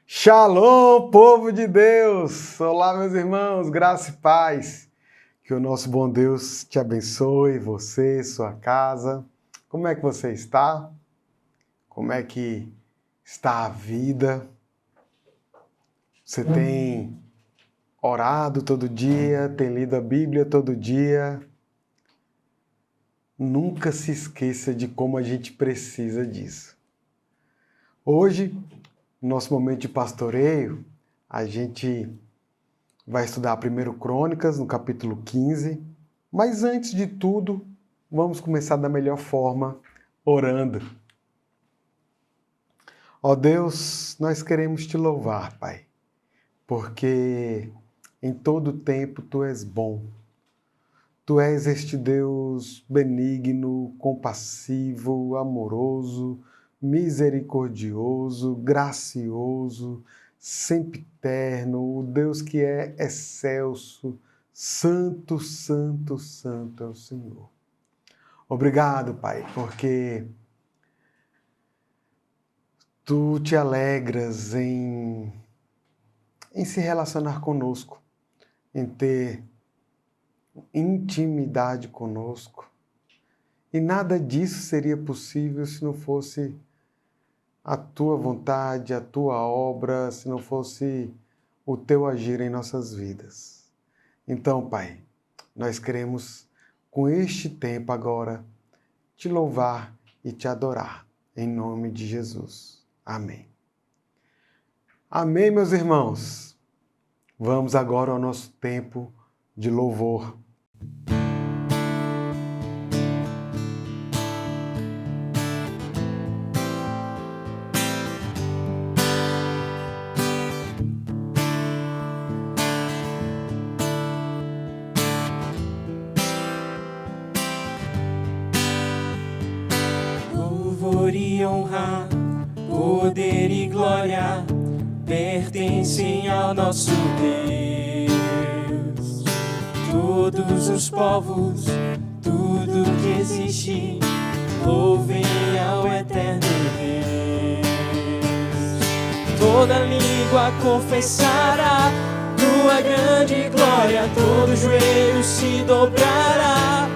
Shalom, povo de Deus! Olá, meus irmãos, graça e paz. Que o nosso bom Deus te abençoe, você, sua casa. Como é que você está? Como é que está a vida? Você tem orado todo dia, tem lido a Bíblia todo dia? Nunca se esqueça de como a gente precisa disso. Hoje, no nosso momento de pastoreio, a gente vai estudar 1 Crônicas, no capítulo 15. Mas antes de tudo, vamos começar da melhor forma, orando. Ó Deus, nós queremos te louvar, Pai, porque em todo tempo Tu és bom. Tu és este Deus benigno, compassivo, amoroso, misericordioso, gracioso, sempiterno, o Deus que é excelso, santo, santo, santo é o Senhor. Obrigado, Pai, porque Tu te alegras em se relacionar conosco, em ter intimidade conosco. E nada disso seria possível se não fosse a Tua vontade, a Tua obra, se não fosse o Teu agir em nossas vidas. Então, Pai, nós queremos, com este tempo agora, te louvar e te adorar, em nome de Jesus. Amém. Amém, meus irmãos. Vamos agora ao nosso tempo de louvor. Louvor e honra, poder e glória pertencem ao nosso Deus. Todos os povos, tudo que existe, louvem ao eterno Deus. Toda língua confessará tua grande glória, todo joelho se dobrará.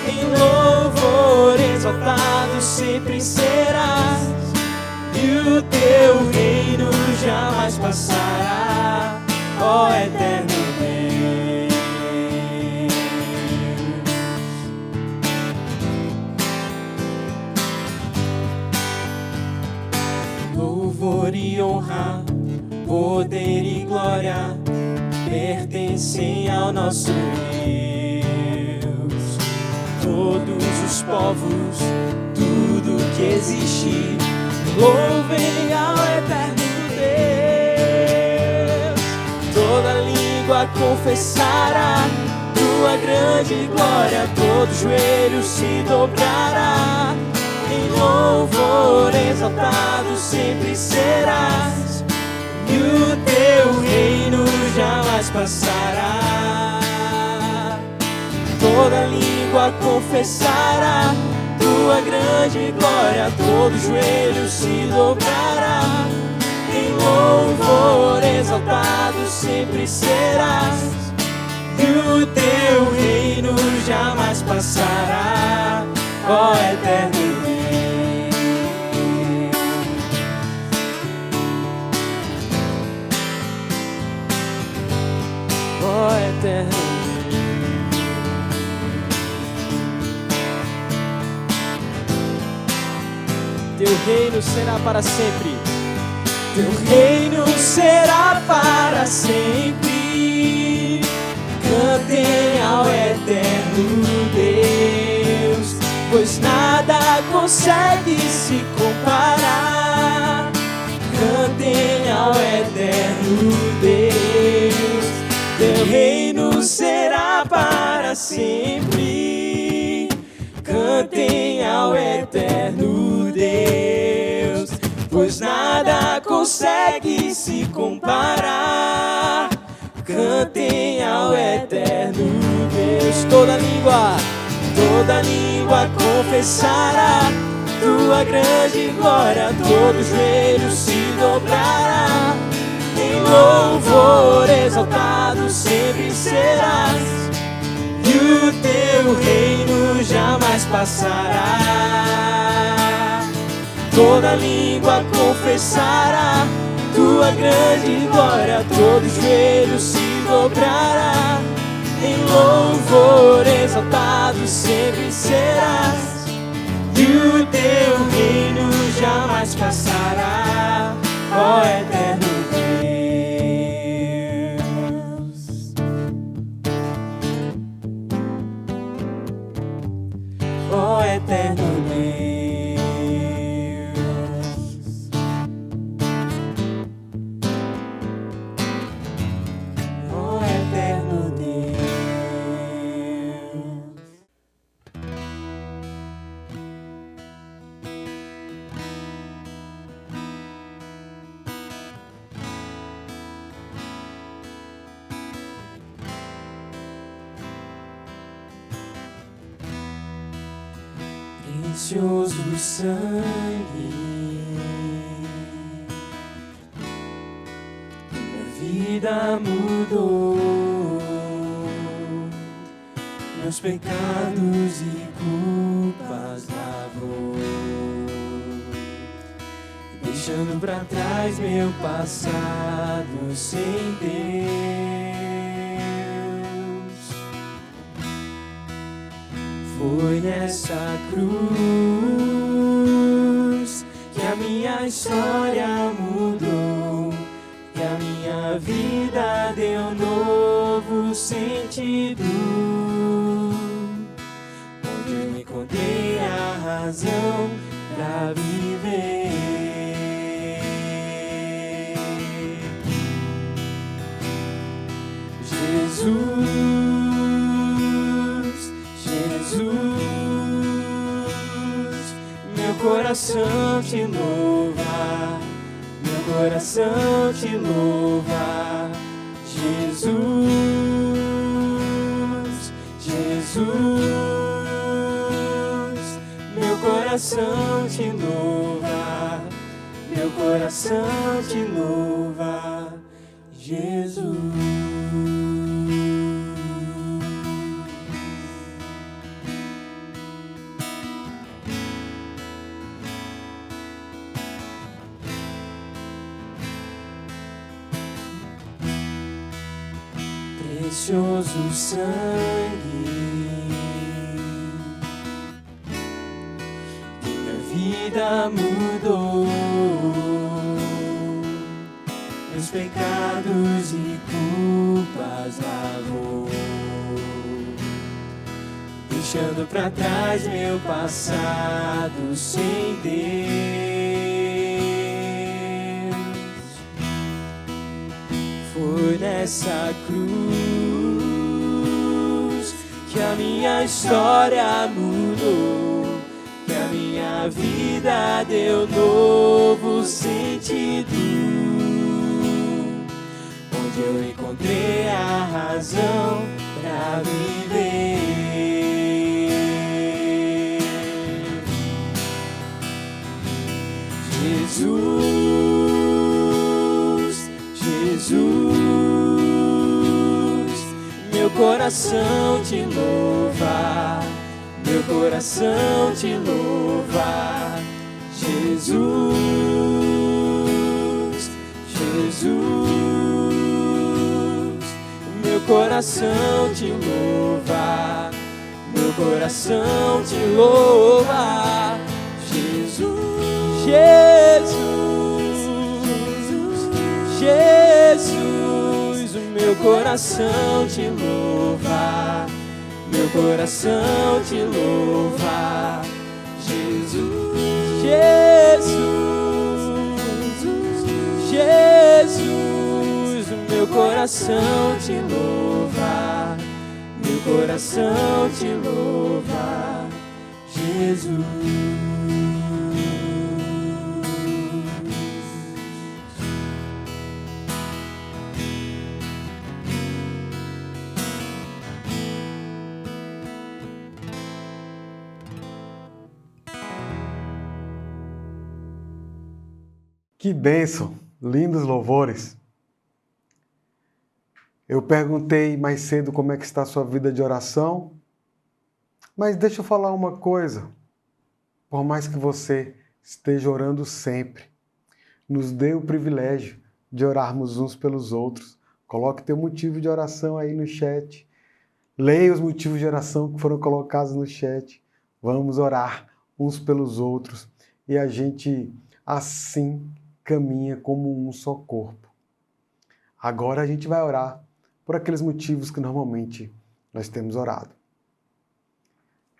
Em louvor exaltado sempre serás, e o teu reino jamais passará, ó eterno Deus. Louvor e honra, poder e glória pertencem ao nosso Deus. Todos os povos, tudo que existe, louvem ao eterno Deus. Toda língua confessará tua grande glória, todo joelho se dobrará. Em louvor exaltado sempre serás, e o teu reino jamais passará. Toda língua confessará tua grande glória, todo joelho se dobrará. Em louvor exaltado sempre serás, e o teu reino jamais passará, ó eterno Deus. Ó eterno Deus. Teu reino será para sempre. Teu reino será para sempre. Cantem ao eterno Deus, pois nada consegue se comparar. Cantem ao eterno Deus. Teu reino será para sempre. Cantem ao eterno Deus, pois nada consegue se comparar. Cantem ao eterno Deus. Toda língua confessará tua grande glória, todo joelho se dobrará. Em louvor exaltado sempre serás, e o teu reino jamais passará. Toda língua confessará tua grande glória, todo joelho se dobrará. Em louvor exaltado sempre serás, e o teu reino jamais passará, ó eterno Deus. Ó eterno Deus. Ó eterno Deus. Precioso sangue, minha vida mudou, meus pecados e culpas lavou, deixando pra trás meu passado sem Deus. Foi nessa cruz que a minha história mudou, que a minha vida deu novo sentido, onde eu encontrei a razão pra viver. Jesus, meu coração te louva, meu coração te louva. Jesus, Jesus, meu coração te louva, meu coração te louva. Jesus. Precioso sangue, minha vida mudou, meus pecados e culpas lavou, deixando pra trás meu passado sem Deus. Foi nessa cruz que a minha história mudou, que a minha vida deu novo sentido, onde eu encontrei a razão pra viver. Jesus, Jesus, meu coração te louva, meu coração te louva. Jesus, Jesus, meu coração te louva, meu coração te louva. Jesus, Jesus, Jesus, o meu coração te louva, meu coração te louva. Jesus, Jesus, Jesus, o meu coração te louva, meu coração te louva. Jesus. Que bênção, lindos louvores. Eu perguntei mais cedo como é que está a sua vida de oração, mas deixa eu falar uma coisa. Por mais que você esteja orando sempre, nos dê o privilégio de orarmos uns pelos outros. Coloque teu motivo de oração aí no chat. Leia os motivos de oração que foram colocados no chat. Vamos orar uns pelos outros e a gente assim caminha como um só corpo. Agora a gente vai orar por aqueles motivos que normalmente nós temos orado.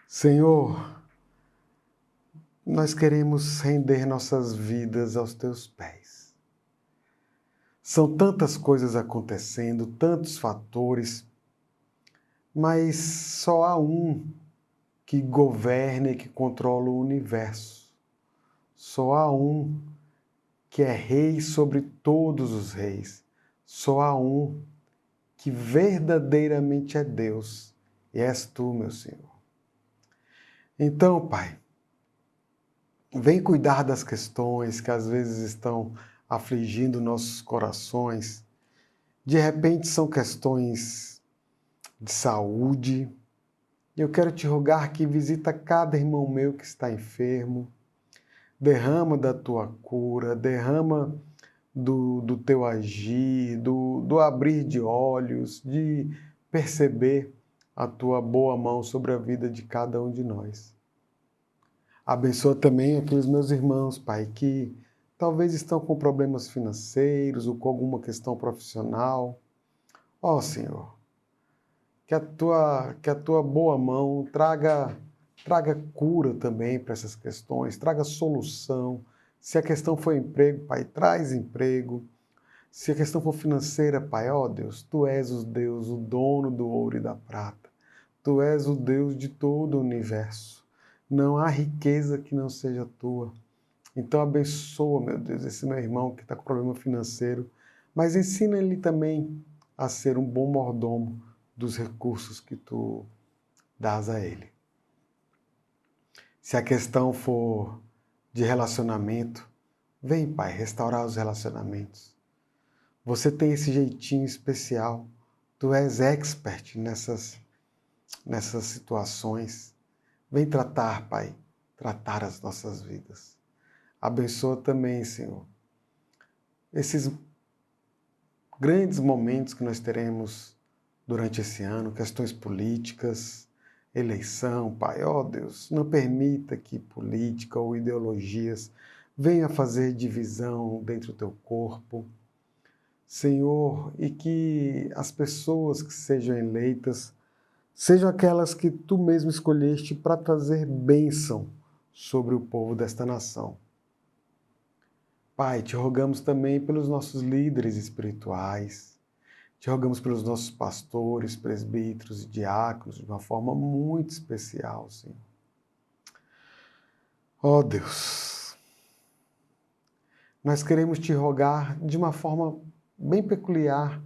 Senhor, nós queremos render nossas vidas aos teus pés. São tantas coisas acontecendo, tantos fatores, mas só há um que governa e que controla o universo. Só há um que é rei sobre todos os reis. Só há um que verdadeiramente é Deus, e és tu, meu Senhor. Então, Pai, vem cuidar das questões que às vezes estão afligindo nossos corações. De repente são questões de saúde. Eu quero te rogar que visita cada irmão meu que está enfermo. Derrama da tua cura, derrama do teu agir, do abrir de olhos, de perceber a tua boa mão sobre a vida de cada um de nós. Abençoa também aqueles meus irmãos, Pai, que talvez estão com problemas financeiros ou com alguma questão profissional. Ó Senhor, que a tua boa mão traga cura também para essas questões, traga solução. Se a questão for emprego, Pai, traz emprego. Se a questão for financeira, Pai, ó Deus, Tu és o Deus, o dono do ouro e da prata. Tu és o Deus de todo o universo. Não há riqueza que não seja Tua. Então abençoa, meu Deus, esse meu irmão que está com problema financeiro, mas ensina ele também a ser um bom mordomo dos recursos que Tu dás a ele. Se a questão for de relacionamento, vem, Pai, restaurar os relacionamentos. Você tem esse jeitinho especial. Tu és expert nessas situações. Vem tratar, Pai, tratar as nossas vidas. Abençoa também, Senhor, esses grandes momentos que nós teremos durante esse ano, questões políticas, eleição, Pai, ó Deus, não permita que política ou ideologias venha fazer divisão dentro do teu corpo, Senhor, e que as pessoas que sejam eleitas sejam aquelas que Tu mesmo escolheste para trazer bênção sobre o povo desta nação. Pai, te rogamos também pelos nossos líderes espirituais, te rogamos pelos nossos pastores, presbíteros e diáconos, de uma forma muito especial, Senhor. Ó Deus, nós queremos te rogar de uma forma bem peculiar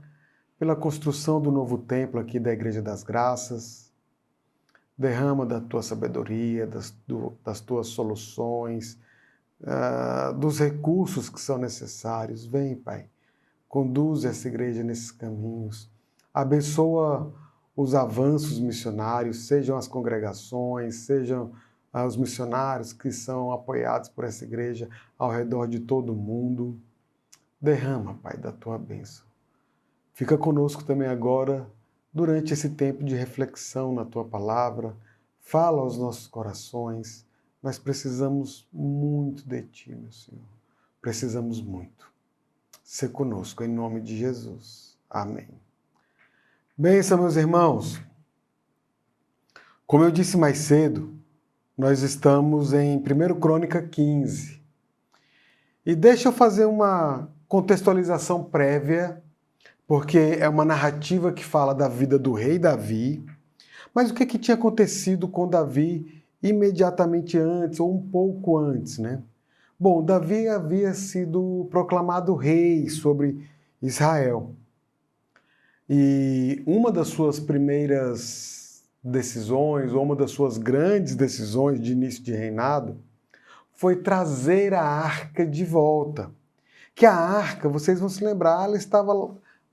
pela construção do novo templo aqui da Igreja das Graças. Derrama da tua sabedoria, das tuas soluções, dos recursos que são necessários. Vem, Pai, conduz essa igreja nesses caminhos. Abençoa os avanços missionários, sejam as congregações, sejam os missionários que são apoiados por essa igreja ao redor de todo o mundo. Derrama, Pai, da tua bênção. Fica conosco também agora, durante esse tempo de reflexão na tua palavra. Fala aos nossos corações. Nós precisamos muito de ti, meu Senhor. Precisamos muito. Sê conosco, em nome de Jesus. Amém. Bênção, meus irmãos. Como eu disse mais cedo, nós estamos em 1 Crônica 15. E deixa eu fazer uma contextualização prévia, porque é uma narrativa que fala da vida do rei Davi. Mas o que tinha acontecido com Davi imediatamente antes, ou um pouco antes, né? Bom, Davi havia sido proclamado rei sobre Israel. E uma das suas primeiras decisões, ou uma das suas grandes decisões de início de reinado, foi trazer a arca de volta. que a arca, vocês vão se lembrar, ela estava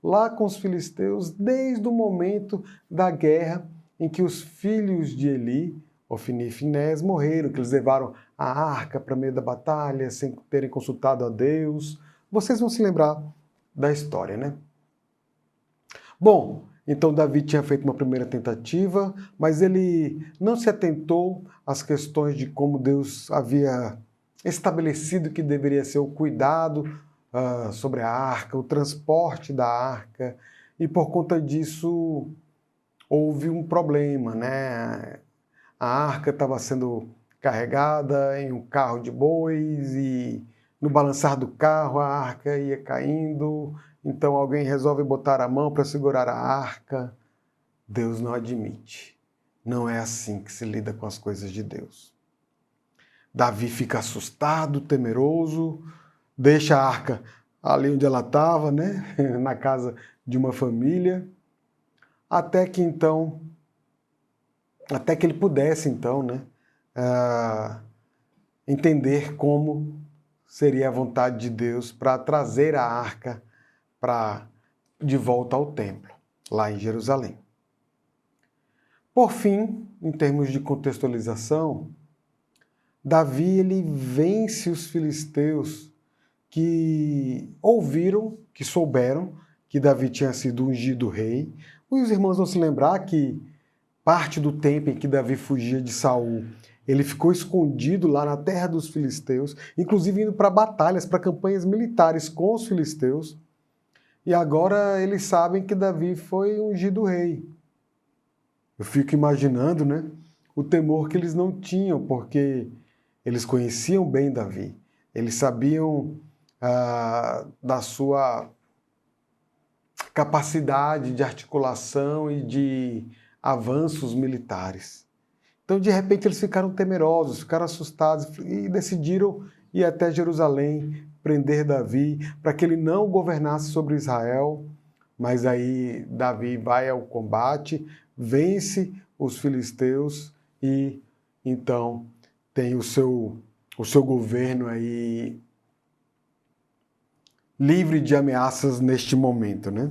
lá com os filisteus desde o momento da guerra em que os filhos de Eli, Ofni e Finés, morreram, que eles levaram a arca para meio da batalha sem terem consultado a Deus. Vocês vão se lembrar da história, né? Bom, então Davi tinha feito uma primeira tentativa, mas ele não se atentou às questões de como Deus havia estabelecido que deveria ser o cuidado sobre a arca, o transporte da arca, e por conta disso houve um problema, né? A arca estava sendo carregada em um carro de bois e no balançar do carro a arca ia caindo, então alguém resolve botar a mão para segurar a arca. Deus não admite. Não é assim que se lida com as coisas de Deus. Davi fica assustado, temeroso, deixa a arca ali onde ela estava, né? Na casa de uma família, até que ele pudesse então, né? Entender como seria a vontade de Deus para trazer a arca de volta ao templo, lá em Jerusalém. Por fim, em termos de contextualização, Davi ele vence os filisteus que ouviram, que souberam que Davi tinha sido ungido rei. Os irmãos vão se lembrar que parte do tempo em que Davi fugia de Saul, ele ficou escondido lá na terra dos filisteus, inclusive indo para batalhas, para campanhas militares com os filisteus. E agora eles sabem que Davi foi ungido rei. Eu fico imaginando, né, o temor que eles não tinham, porque eles conheciam bem Davi. Eles sabiam da sua capacidade de articulação e de avanços militares. Então, de repente, eles ficaram temerosos, ficaram assustados e decidiram ir até Jerusalém, prender Davi, para que ele não governasse sobre Israel. Mas aí Davi vai ao combate, vence os filisteus e então tem o seu governo aí livre de ameaças neste momento, né?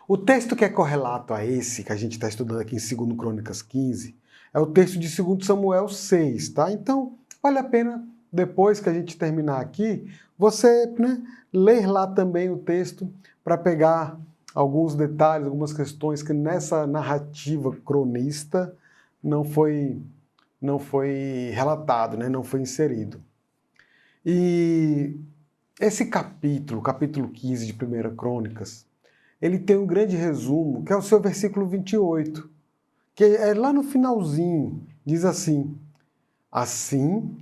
O texto que é correlato a esse, que a gente está estudando aqui em 2 Crônicas 15, é o texto de 2 Samuel 6, tá? Então, vale a pena, depois que a gente terminar aqui, você, né, ler lá também o texto para pegar alguns detalhes, algumas questões que nessa narrativa cronista não foi relatado, né? Não foi inserido. E esse capítulo 15 de 1 Crônicas, ele tem um grande resumo, que é o seu versículo 28, que é lá no finalzinho, diz assim: assim,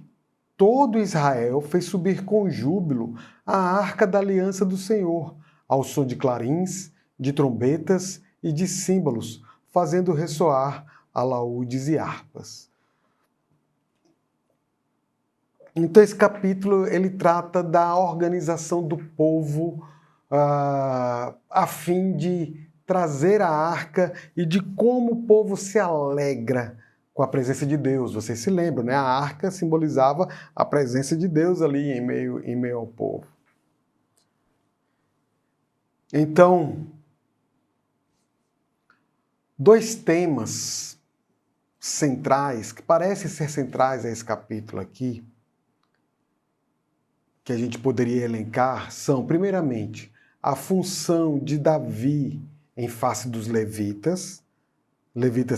todo Israel fez subir com júbilo a arca da aliança do Senhor, ao som de clarins, de trombetas e de símbolos, fazendo ressoar alaúdes e harpas. Então esse capítulo ele trata da organização do povo a fim de trazer a arca e de como o povo se alegra com a presença de Deus. Vocês se lembram, né? A arca simbolizava a presença de Deus ali em meio ao povo. Então, dois temas centrais, que parecem ser centrais a esse capítulo aqui, que a gente poderia elencar, são, primeiramente, a função de Davi em face dos levitas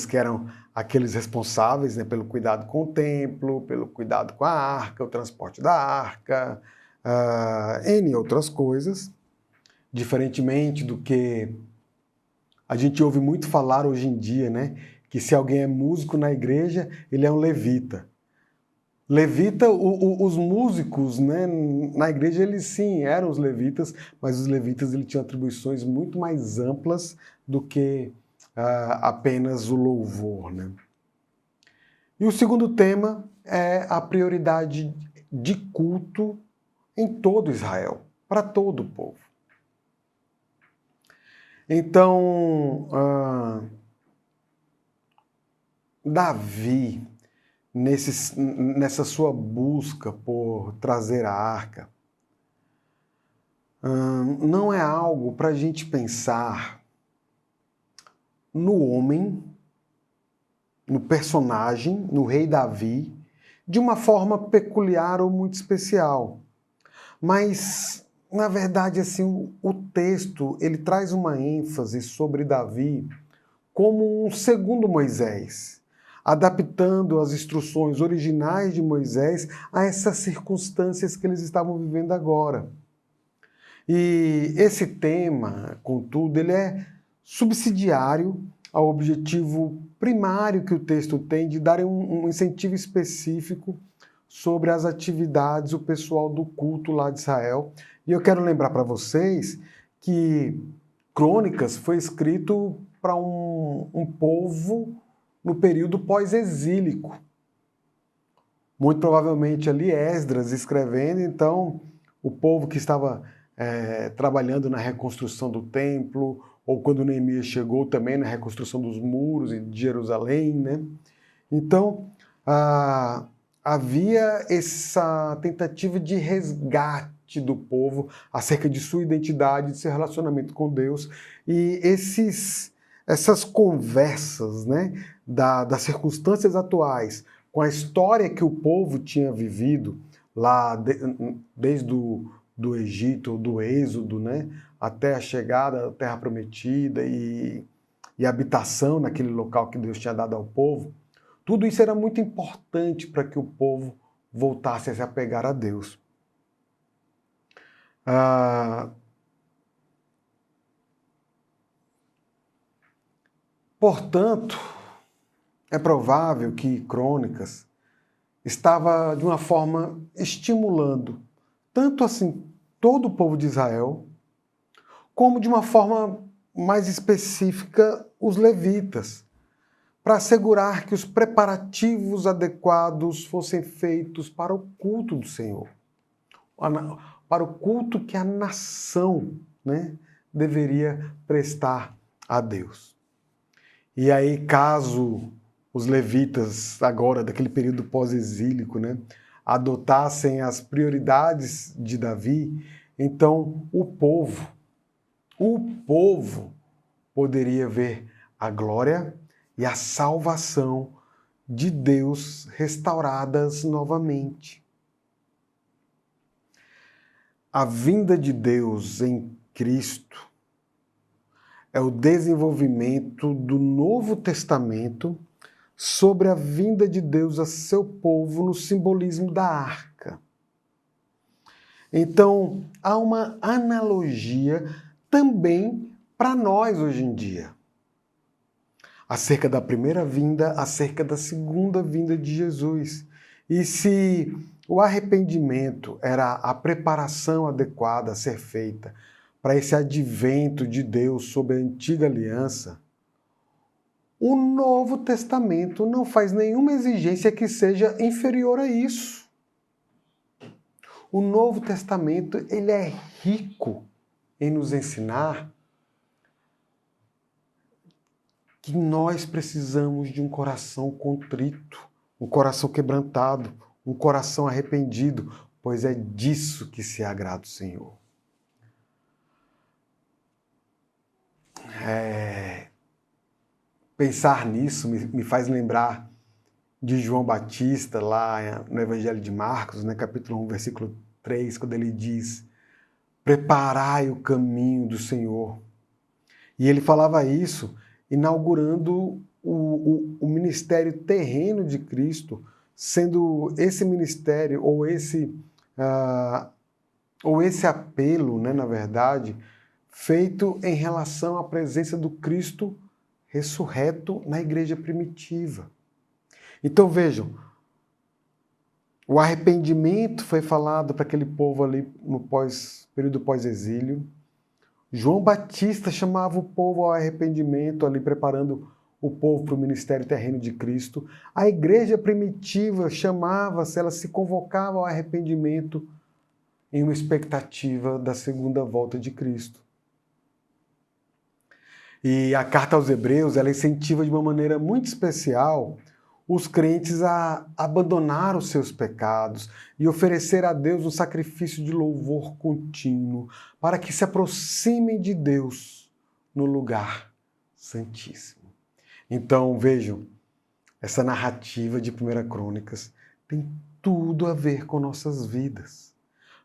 que eram aqueles responsáveis, né, pelo cuidado com o templo, pelo cuidado com a arca, o transporte da arca, N outras coisas, diferentemente do que a gente ouve muito falar hoje em dia, né, que se alguém é músico na igreja, ele é um levita. Levita, os músicos, né, na igreja, eles sim eram os levitas, mas os levitas eles tinham atribuições muito mais amplas do que apenas o louvor, né? E o segundo tema é a prioridade de culto em todo Israel, para todo o povo. Então, Davi, nessa sua busca por trazer a arca, não é algo para a gente pensar no homem, no personagem, no rei Davi, de uma forma peculiar ou muito especial. Mas, na verdade, assim, o texto ele traz uma ênfase sobre Davi como um segundo Moisés, adaptando as instruções originais de Moisés a essas circunstâncias que eles estavam vivendo agora. E esse tema, contudo, ele é subsidiário ao objetivo primário que o texto tem de dar um incentivo específico sobre as atividades do pessoal do culto lá de Israel. E eu quero lembrar para vocês que Crônicas foi escrito para um povo no período pós-exílico. Muito provavelmente ali Esdras escrevendo, então o povo que estava trabalhando na reconstrução do templo, ou quando Neemias chegou também na reconstrução dos muros de Jerusalém, né? Então, havia essa tentativa de resgate do povo acerca de sua identidade, de seu relacionamento com Deus, e essas conversas, né, das circunstâncias atuais com a história que o povo tinha vivido lá desde do Egito, do Êxodo, né, até a chegada da Terra Prometida e habitação naquele local que Deus tinha dado ao povo, tudo isso era muito importante para que o povo voltasse a se apegar a Deus. Portanto, é provável que Crônicas estava, de uma forma, estimulando tanto assim todo o povo de Israel, como de uma forma mais específica os levitas, para assegurar que os preparativos adequados fossem feitos para o culto do Senhor, para o culto que a nação, né, deveria prestar a Deus. E aí, caso os levitas, agora daquele período pós-exílico, né, adotassem as prioridades de Davi, então o povo poderia ver a glória e a salvação de Deus restauradas novamente. A vinda de Deus em Cristo é o desenvolvimento do Novo Testamento sobre a vinda de Deus a seu povo no simbolismo da arca. Então, há uma analogia também para nós hoje em dia, acerca da primeira vinda, acerca da segunda vinda de Jesus. E se o arrependimento era a preparação adequada a ser feita para esse advento de Deus sob a antiga aliança, o Novo Testamento não faz nenhuma exigência que seja inferior a isso. O Novo Testamento ele é rico em nos ensinar que nós precisamos de um coração contrito, um coração quebrantado, um coração arrependido, pois é disso que se agrada o Senhor. Pensar nisso me faz lembrar de João Batista, lá no Evangelho de Marcos, né, capítulo 1, versículo 3, quando ele diz: preparai o caminho do Senhor. E ele falava isso inaugurando o ministério terreno de Cristo, sendo esse ministério, ou esse apelo, né, na verdade, feito em relação à presença do Cristo ressurreto na igreja primitiva. Então vejam, o arrependimento foi falado para aquele povo ali no período pós-exílio. João Batista chamava o povo ao arrependimento, ali preparando o povo para o ministério terreno de Cristo. A igreja primitiva chamava-se, ela se convocava ao arrependimento em uma expectativa da segunda volta de Cristo. E a carta aos Hebreus, ela incentiva de uma maneira muito especial os crentes a abandonar os seus pecados e oferecer a Deus um sacrifício de louvor contínuo, para que se aproximem de Deus no lugar santíssimo. Então, vejam, essa narrativa de 1 Crônicas tem tudo a ver com nossas vidas,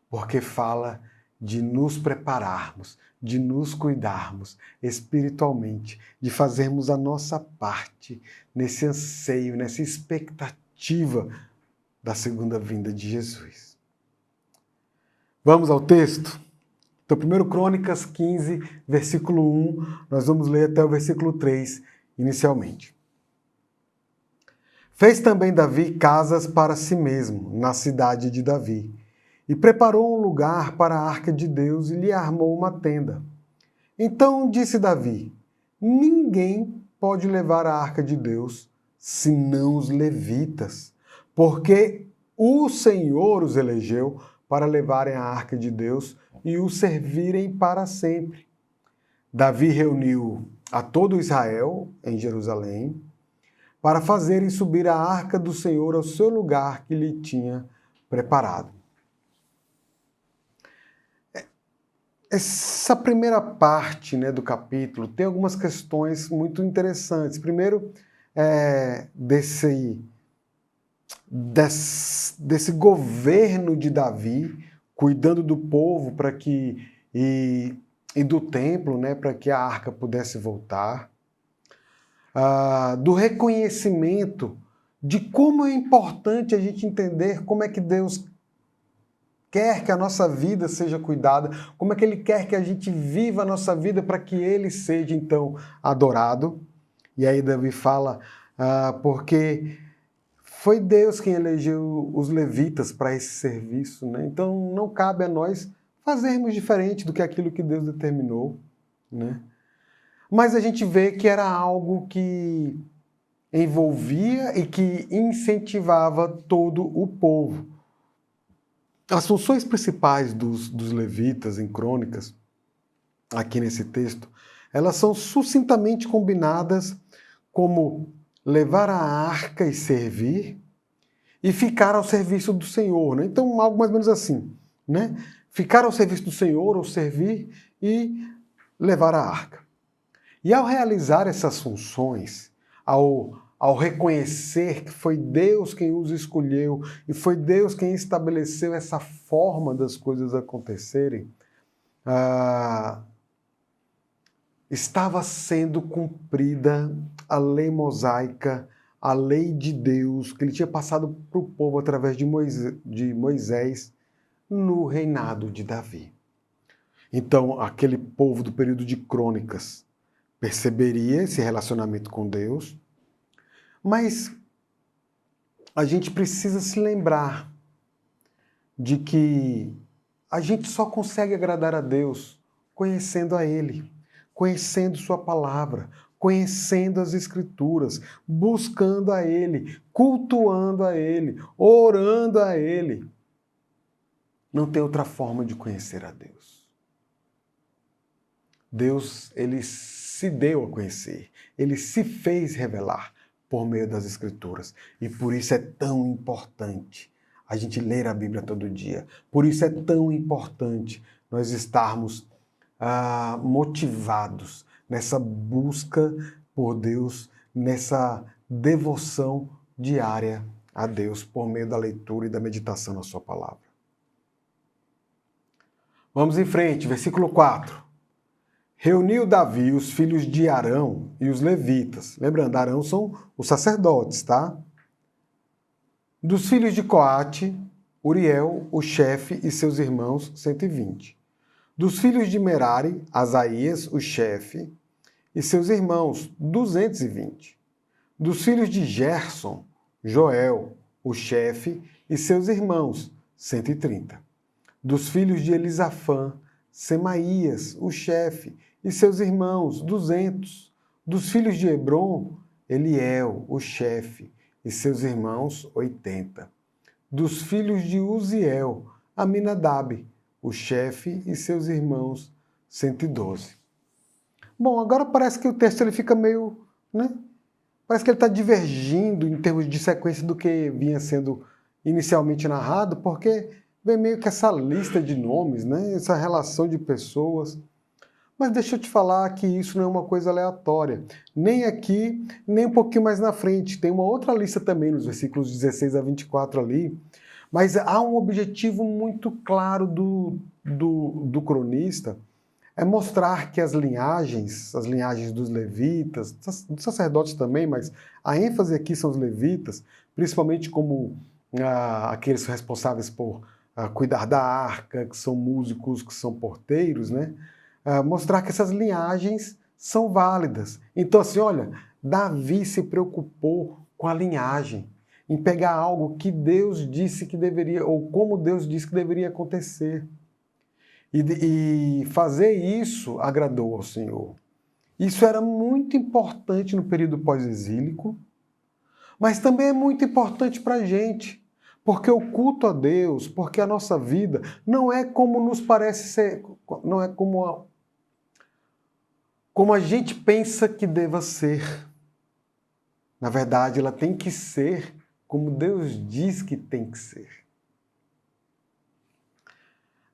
porque fala de nos prepararmos, de nos cuidarmos espiritualmente, de fazermos a nossa parte nesse anseio, nessa expectativa da segunda vinda de Jesus. Vamos ao texto? Então, 1 Crônicas 15, versículo 1, nós vamos ler até o versículo 3 inicialmente. Fez também Davi casas para si mesmo, na cidade de Davi, e preparou um lugar para a arca de Deus e lhe armou uma tenda. Então disse Davi: ninguém pode levar a arca de Deus, senão os levitas, porque o Senhor os elegeu para levarem a arca de Deus e o servirem para sempre. Davi reuniu a todo Israel em Jerusalém para fazerem subir a arca do Senhor ao seu lugar que lhe tinha preparado. Essa primeira parte, do capítulo tem algumas questões muito interessantes. Primeiro, desse governo de Davi, cuidando do povo e do templo, para que a arca pudesse voltar. Do reconhecimento de como é importante a gente entender como é que Deus quer que a nossa vida seja cuidada, como é que Ele quer que a gente viva a nossa vida para que Ele seja, então, adorado. E aí Davi fala, porque foi Deus quem elegeu os levitas para esse serviço, Então não cabe a nós fazermos diferente do que aquilo que Deus determinou, Mas a gente vê que era algo que envolvia e que incentivava todo o povo. As funções principais dos levitas em Crônicas, aqui nesse texto, elas são sucintamente combinadas como levar a arca e servir e ficar ao serviço do Senhor. Então, algo mais ou menos assim. Ficar ao serviço do Senhor ou servir e levar a arca. E ao realizar essas funções, ao reconhecer que foi Deus quem os escolheu e foi Deus quem estabeleceu essa forma das coisas acontecerem, estava sendo cumprida a lei mosaica, a lei de Deus, que ele tinha passado para o povo através de Moisés no reinado de Davi. Então, aquele povo do período de Crônicas perceberia esse relacionamento com Deus, mas a gente precisa se lembrar de que a gente só consegue agradar a Deus conhecendo a Ele, conhecendo Sua palavra, conhecendo as Escrituras, buscando a Ele, cultuando a Ele, orando a Ele. Não tem outra forma de conhecer a Deus. Deus, Ele se deu a conhecer, Ele se fez revelar por meio das Escrituras. E por isso é tão importante a gente ler a Bíblia todo dia. Por isso é tão importante nós estarmos motivados nessa busca por Deus, nessa devoção diária a Deus por meio da leitura e da meditação na Sua palavra. Vamos em frente, versículo 4. Reuniu Davi os filhos de Arão e os levitas. Lembrando, Arão são os sacerdotes, tá? Dos filhos de Coate, Uriel, o chefe, e seus irmãos, 120. Dos filhos de Merari, Asaías, o chefe, e seus irmãos, 220. Dos filhos de Gerson, Joel, o chefe, e seus irmãos, 130. Dos filhos de Elisafã, Semaías, o chefe, e seus irmãos, 200. Dos filhos de Hebron, Eliel, o chefe, e seus irmãos, 80. Dos filhos de Uziel, Aminadab, o chefe, e seus irmãos, 112. Bom, agora parece que o texto ele fica meio, parece que ele está divergindo em termos de sequência do que vinha sendo inicialmente narrado, porque vem meio que essa lista de nomes, né? Essa relação de pessoas. Mas deixa eu te falar que isso não é uma coisa aleatória. Nem aqui, nem um pouquinho mais na frente. Tem uma outra lista também, nos versículos 16 a 24 ali. Mas há um objetivo muito claro do cronista, é mostrar que as linhagens dos levitas, dos sacerdotes também, mas a ênfase aqui são os levitas, principalmente como aqueles responsáveis por cuidar da arca, que são músicos, que são porteiros, né? Mostrar que essas linhagens são válidas. Então, assim, olha, Davi se preocupou com a linhagem, em pegar algo que Deus disse que deveria, ou como Deus disse que deveria acontecer. E fazer isso agradou ao Senhor. Isso era muito importante no período pós-exílico, mas também é muito importante para a gente, porque o culto a Deus, porque a nossa vida não é como nos parece ser, não é como a gente pensa que deva ser. Na verdade, ela tem que ser como Deus diz que tem que ser.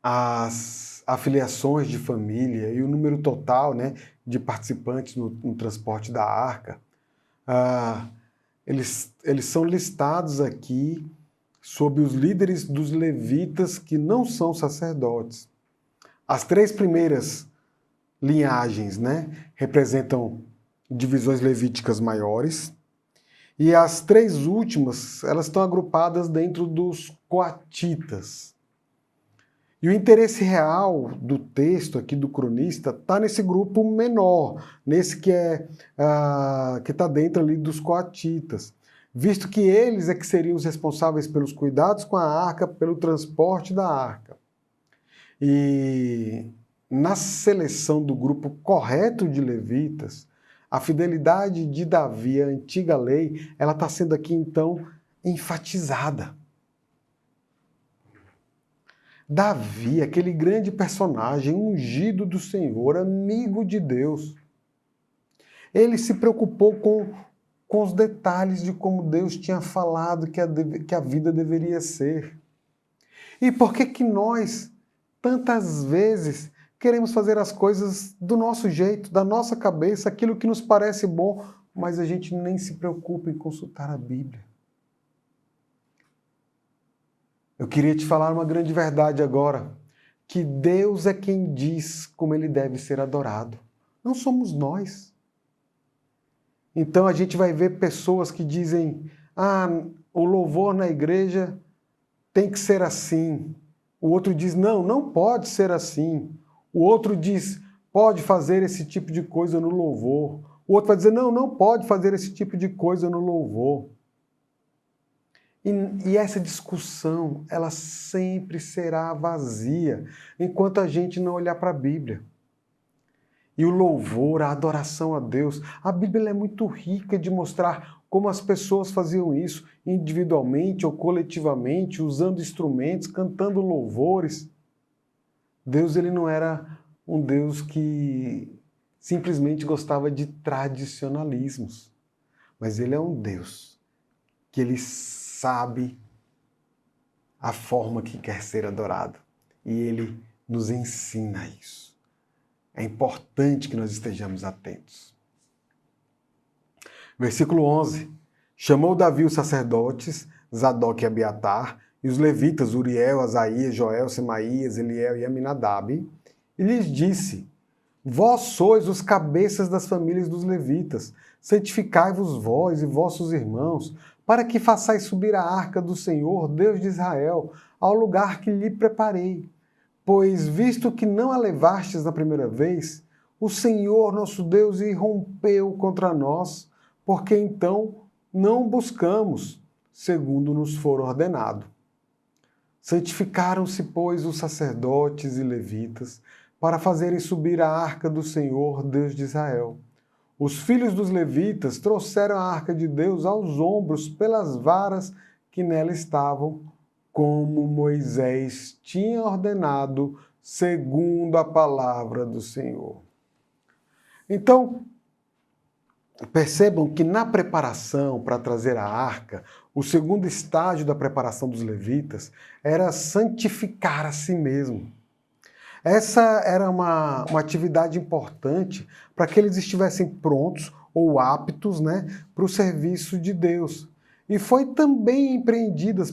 As afiliações de família e o número total, né, de participantes no transporte da arca, eles são listados aqui sob os líderes dos levitas que não são sacerdotes. As 3 primeiras linhagens, né, representam divisões levíticas maiores, e as 3 últimas, elas estão agrupadas dentro dos coatitas. E o interesse real do texto aqui do cronista está nesse grupo menor, nesse que está dentro ali dos coatitas, visto que eles é que seriam os responsáveis pelos cuidados com a arca, pelo transporte da arca. E na seleção do grupo correto de levitas, a fidelidade de Davi à antiga lei, ela está sendo aqui então enfatizada. Davi, aquele grande personagem ungido do Senhor, amigo de Deus, ele se preocupou com os detalhes de como Deus tinha falado que a vida deveria ser. E por que nós, tantas vezes, queremos fazer as coisas do nosso jeito, da nossa cabeça, aquilo que nos parece bom, mas a gente nem se preocupa em consultar a Bíblia? Eu queria te falar uma grande verdade agora, que Deus é quem diz como ele deve ser adorado. Não somos nós. Então a gente vai ver pessoas que dizem, o louvor na igreja tem que ser assim. O outro diz, não pode ser assim. O outro diz, pode fazer esse tipo de coisa no louvor. O outro vai dizer, não pode fazer esse tipo de coisa no louvor. E essa discussão, ela sempre será vazia, enquanto a gente não olhar para a Bíblia. E o louvor, a adoração a Deus, a Bíblia é muito rica de mostrar como as pessoas faziam isso, individualmente ou coletivamente, usando instrumentos, cantando louvores. Deus, ele não era um Deus que simplesmente gostava de tradicionalismos, mas ele é um Deus que ele sabe a forma que quer ser adorado. E ele nos ensina isso. É importante que nós estejamos atentos. Versículo 11. Chamou Davi os sacerdotes, Zadok e Abiatar, e os levitas, Uriel, Asaías, Joel, Semaías, Eliel e Aminadab, e lhes disse, vós sois os cabeças das famílias dos levitas, santificai-vos vós e vossos irmãos, para que façais subir a arca do Senhor, Deus de Israel, ao lugar que lhe preparei. Pois, visto que não a levastes na primeira vez, o Senhor nosso Deus irrompeu contra nós, porque então não buscamos, segundo nos for ordenado. Santificaram-se, pois, os sacerdotes e levitas, para fazerem subir a arca do Senhor, Deus de Israel. Os filhos dos levitas trouxeram a arca de Deus aos ombros pelas varas que nela estavam, como Moisés tinha ordenado, segundo a palavra do Senhor. Então, percebam que na preparação para trazer a arca, o segundo estágio da preparação dos levitas era santificar a si mesmo. Essa era uma atividade importante para que eles estivessem prontos ou aptos, né, para o serviço de Deus. E foi também empreendida,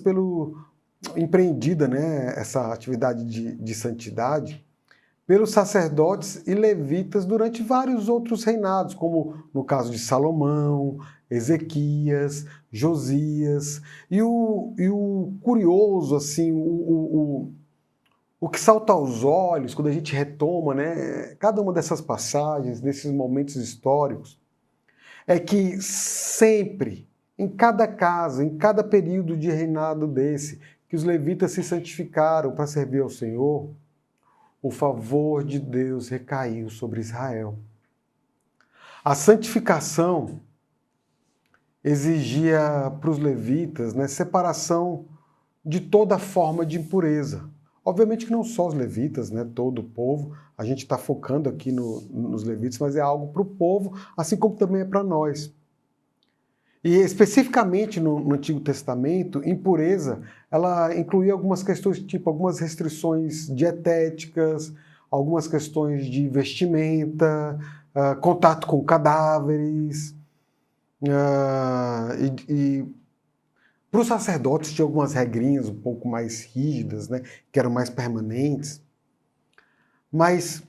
né, essa atividade de santidade pelos sacerdotes e levitas durante vários outros reinados, como no caso de Salomão, Ezequias, Josias. E o curioso, assim, o que salta aos olhos quando a gente retoma, né, cada uma dessas passagens, desses momentos históricos, é que sempre, em cada casa, em cada período de reinado desse, que os levitas se santificaram para servir ao Senhor, o favor de Deus recaiu sobre Israel. A santificação exigia para os levitas, né, separação de toda forma de impureza. Obviamente que não só os levitas, né, todo o povo, a gente está focando aqui nos levitas, mas é algo para o povo, assim como também é para nós. E especificamente no Antigo Testamento, impureza, ela incluía algumas questões, tipo algumas restrições dietéticas, algumas questões de vestimenta, contato com cadáveres, e para os sacerdotes tinha algumas regrinhas um pouco mais rígidas, né, que eram mais permanentes. Mas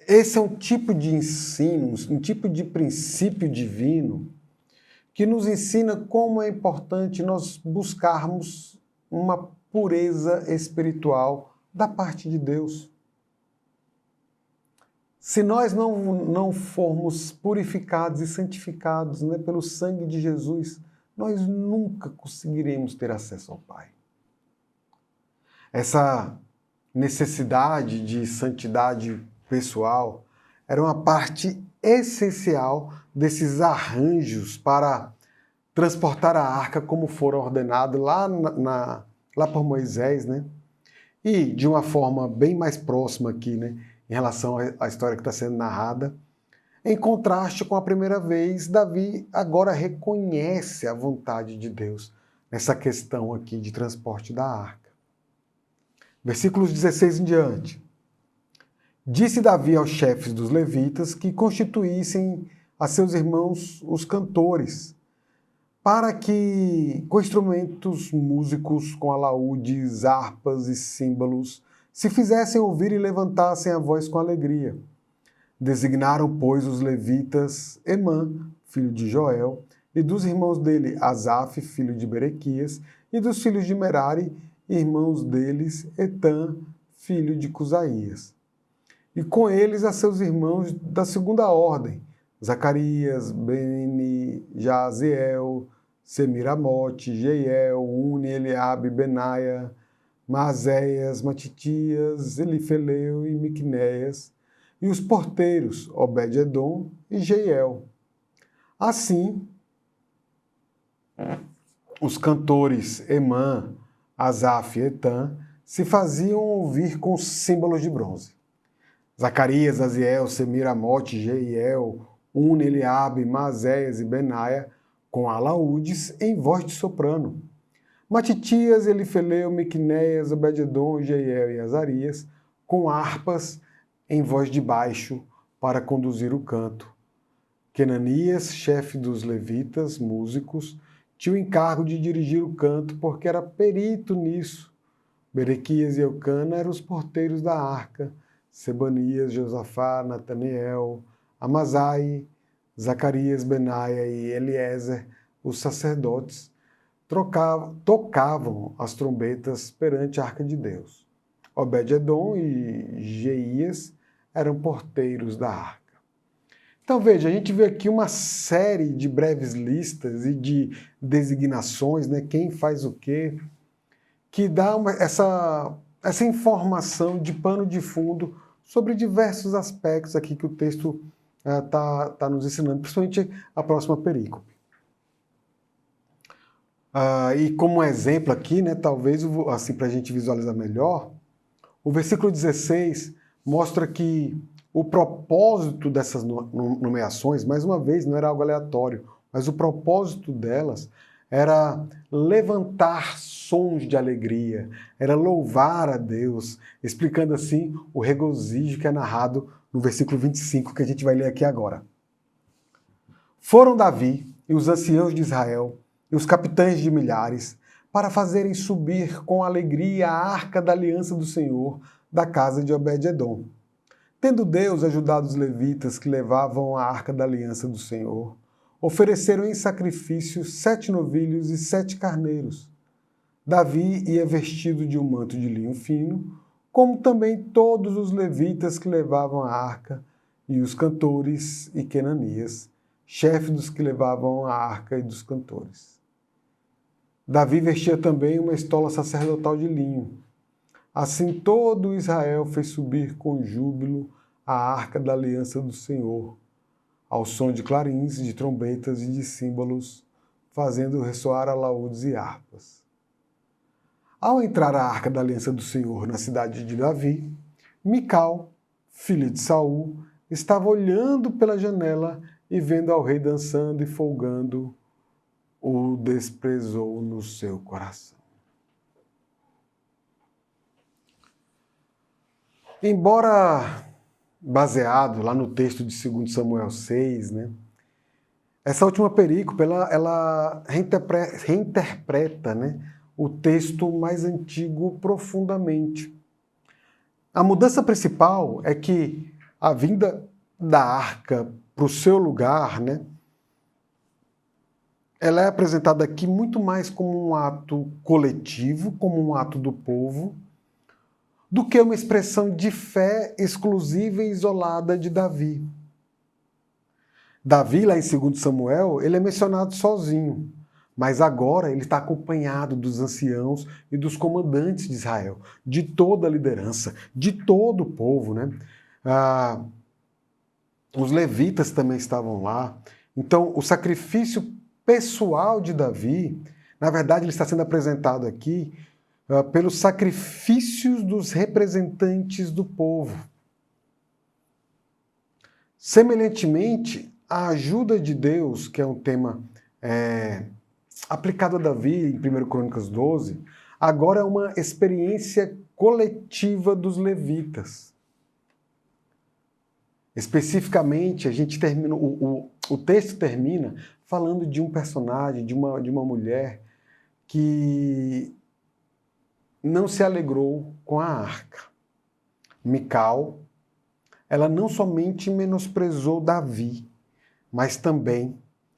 esse é um tipo de ensino, um tipo de princípio divino que nos ensina como é importante nós buscarmos uma pureza espiritual da parte de Deus. Se nós não formos purificados e santificados, né, pelo sangue de Jesus, nós nunca conseguiremos ter acesso ao Pai. Essa necessidade de santidade pessoal era uma parte essencial desses arranjos para transportar a arca como fora ordenado lá por Moisés, né? E de uma forma bem mais próxima aqui, né, em relação à história que está sendo narrada, em contraste com a primeira vez, Davi agora reconhece a vontade de Deus nessa questão aqui de transporte da arca. Versículos 16 em diante. Disse Davi aos chefes dos levitas que constituíssem a seus irmãos os cantores, para que, com instrumentos músicos, com alaúdes, harpas e símbolos, se fizessem ouvir e levantassem a voz com alegria. Designaram, pois, os levitas Emã, filho de Joel, e dos irmãos dele Asaf, filho de Berequias, e dos filhos de Merari, irmãos deles Etã, filho de Cusaías. E com eles a seus irmãos da segunda ordem, Zacarias, Beni, Jaziel, Semiramote, Jeiel, Uni, Eliabe, Benaia, Maazéias, Matitias, Elifeleu e Miqunéias, e os porteiros, Obed-edom e Jeiel. Assim, os cantores Emã, Asaf e Etã se faziam ouvir com símbolos de bronze. Zacarias, Aziel, Semiramote, Jeiel, Uni, Eliabe, Maazéias e Benaia, com alaúdes em voz de soprano. Matitias, Elifeleu, Miqunéias, Obed-edom, Jeiel e Azarias, com harpas em voz de baixo para conduzir o canto. Quenanias, chefe dos levitas, músicos, tinha o encargo de dirigir o canto porque era perito nisso. Berequias e Eucana eram os porteiros da arca, Sebanias, Josafá, Nataniel, Amazai, Zacarias, Benaia e Eliezer, os sacerdotes, tocavam as trombetas perante a arca de Deus. Obed-edom e Jeias eram porteiros da arca. Então veja, a gente vê aqui uma série de breves listas e de designações, né, quem faz o quê, que dá essa informação de pano de fundo sobre diversos aspectos aqui que o texto tá nos ensinando, principalmente a próxima perícope. E como exemplo aqui, né, talvez assim, para a gente visualizar melhor, o versículo 16 mostra que o propósito dessas nomeações, mais uma vez, não era algo aleatório, mas o propósito delas era levantar sons de alegria, era louvar a Deus, explicando assim o regozijo que é narrado no versículo 25, que a gente vai ler aqui agora. Foram Davi e os anciãos de Israel e os capitães de milhares para fazerem subir com alegria a arca da aliança do Senhor da casa de Obed-edom. Tendo Deus ajudado os levitas que levavam a arca da aliança do Senhor, ofereceram em sacrifício 7 novilhos e 7 carneiros. Davi ia vestido de um manto de linho fino, como também todos os levitas que levavam a arca, e os cantores e Quenanias, chefe dos que levavam a arca e dos cantores. Davi vestia também uma estola sacerdotal de linho. Assim todo Israel fez subir com júbilo a arca da aliança do Senhor, ao som de clarins, de trombetas e de símbolos, fazendo ressoar alaúdes e harpas. Ao entrar a arca da aliança do Senhor na cidade de Davi, Mical, filha de Saul, estava olhando pela janela e vendo ao rei dançando e folgando, o desprezou no seu coração. Embora baseado lá no texto de 2 Samuel 6, né, essa última perícope ela reinterpreta, né, o texto mais antigo profundamente. A mudança principal é que a vinda da arca para o seu lugar, né, ela é apresentada aqui muito mais como um ato coletivo, como um ato do povo, do que uma expressão de fé exclusiva e isolada de Davi. Davi, lá em 2 Samuel, ele é mencionado sozinho, mas agora ele está acompanhado dos anciãos e dos comandantes de Israel, de toda a liderança, de todo o povo, né? Os levitas também estavam lá. Então, o sacrifício pessoal de Davi, na verdade, ele está sendo apresentado aqui pelos sacrifícios dos representantes do povo. Semelhantemente, a ajuda de Deus, que é um tema aplicado a Davi em 1 Crônicas 12, agora é uma experiência coletiva dos levitas. Especificamente, a gente termina, o texto termina falando de um personagem, de uma mulher que não se alegrou com a arca. Mical, ela não somente menosprezou Davi, mas também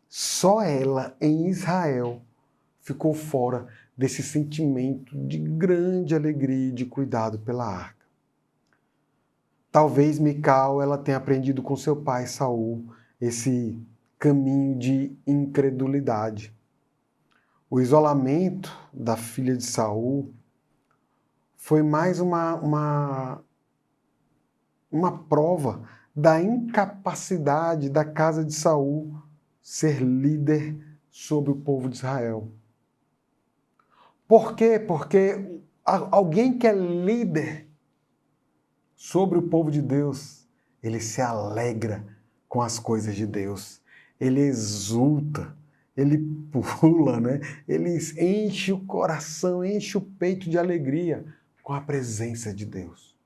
só ela em Israel ficou fora desse sentimento de grande alegria e de cuidado pela arca. Talvez Mical ela tenha aprendido com seu pai Saul esse caminho de incredulidade. O isolamento da filha de Saul foi mais uma prova da incapacidade da casa de Saul ser líder sobre o povo de Israel. Por quê? Porque alguém que é líder sobre o povo de Deus, ele se alegra com as coisas de Deus, ele exulta, ele pula, né? Ele enche o coração, enche o peito de alegria com a presença de Deus.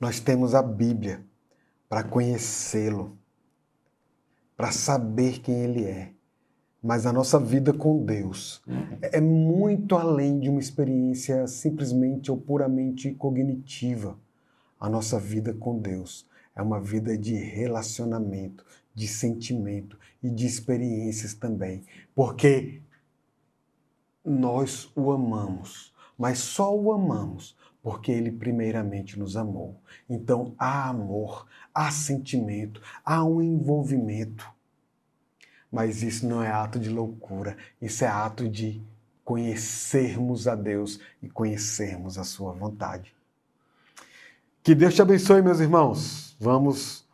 Nós temos a Bíblia para conhecê-lo, para saber quem Ele é. Mas a nossa vida com Deus é muito além de uma experiência simplesmente ou puramente cognitiva. A nossa vida com Deus é uma vida de relacionamento, de sentimento e de experiências também. Porque nós o amamos, mas só o amamos porque Ele primeiramente nos amou. Então há amor, há sentimento, há um envolvimento. Mas isso não é ato de loucura, isso é ato de conhecermos a Deus e conhecermos a sua vontade. Que Deus te abençoe, meus irmãos. Vamos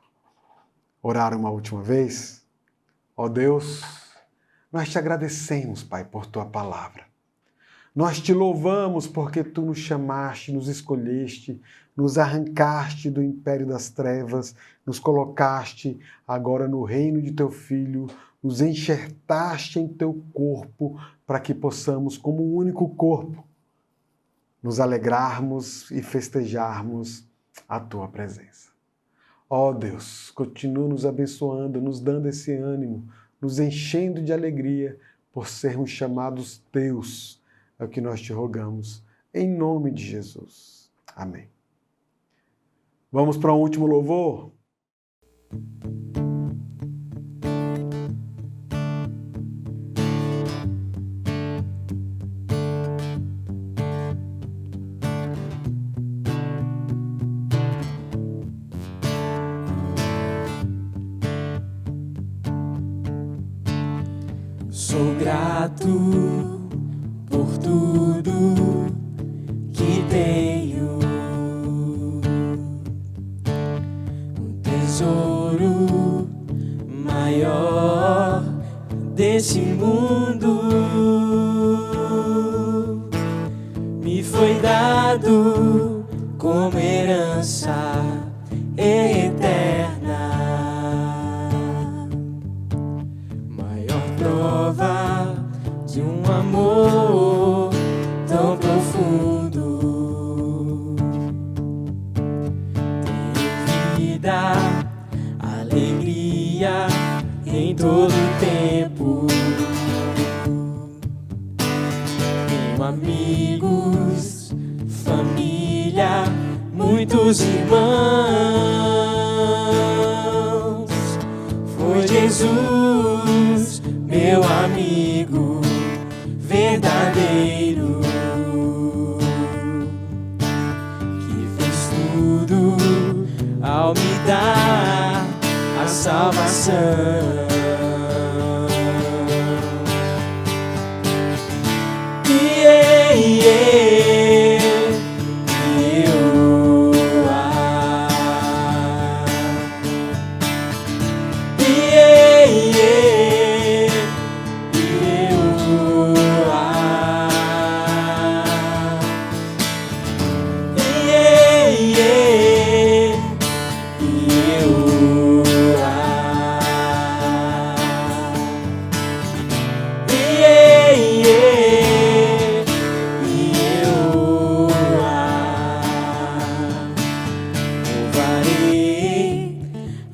orar uma última vez? Ó Deus, nós te agradecemos, Pai, por tua palavra. Nós te louvamos porque tu nos chamaste, nos escolheste, nos arrancaste do império das trevas, nos colocaste agora no reino de teu Filho, nos enxertaste em teu corpo para que possamos, como um único corpo, nos alegrarmos e festejarmos a tua presença. Ó Deus, continua nos abençoando, nos dando esse ânimo, nos enchendo de alegria por sermos chamados teus. É o que nós te rogamos, em nome de Jesus. Amém. Vamos para um último louvor? Sou grato por tudo que tenho, um tesouro maior desse mundo me foi dado como herança eterna. Prova de um amor tão profundo. Tenho vida, alegria em todo tempo. Tenho amigos, família, muitos irmãos. Foi Jesus, meu amigo verdadeiro, que fez tudo ao me dar a salvação.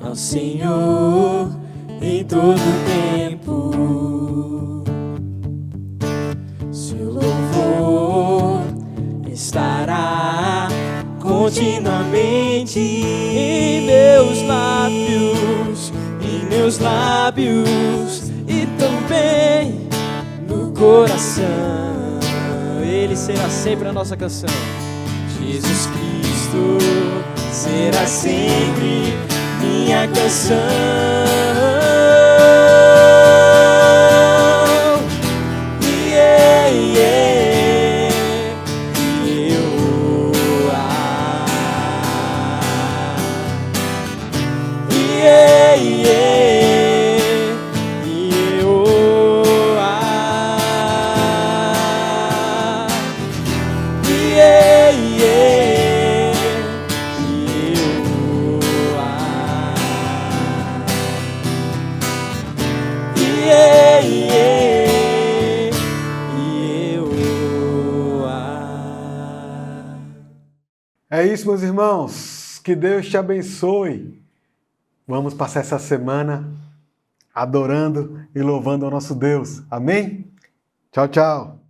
Ao Senhor em todo tempo, seu louvor estará continuamente em meus lábios e também no coração. Ele será sempre a nossa canção. Jesus Cristo será sempre minha canção. É isso, meus irmãos. Que Deus te abençoe. Vamos passar essa semana adorando e louvando ao nosso Deus. Amém? Tchau, tchau.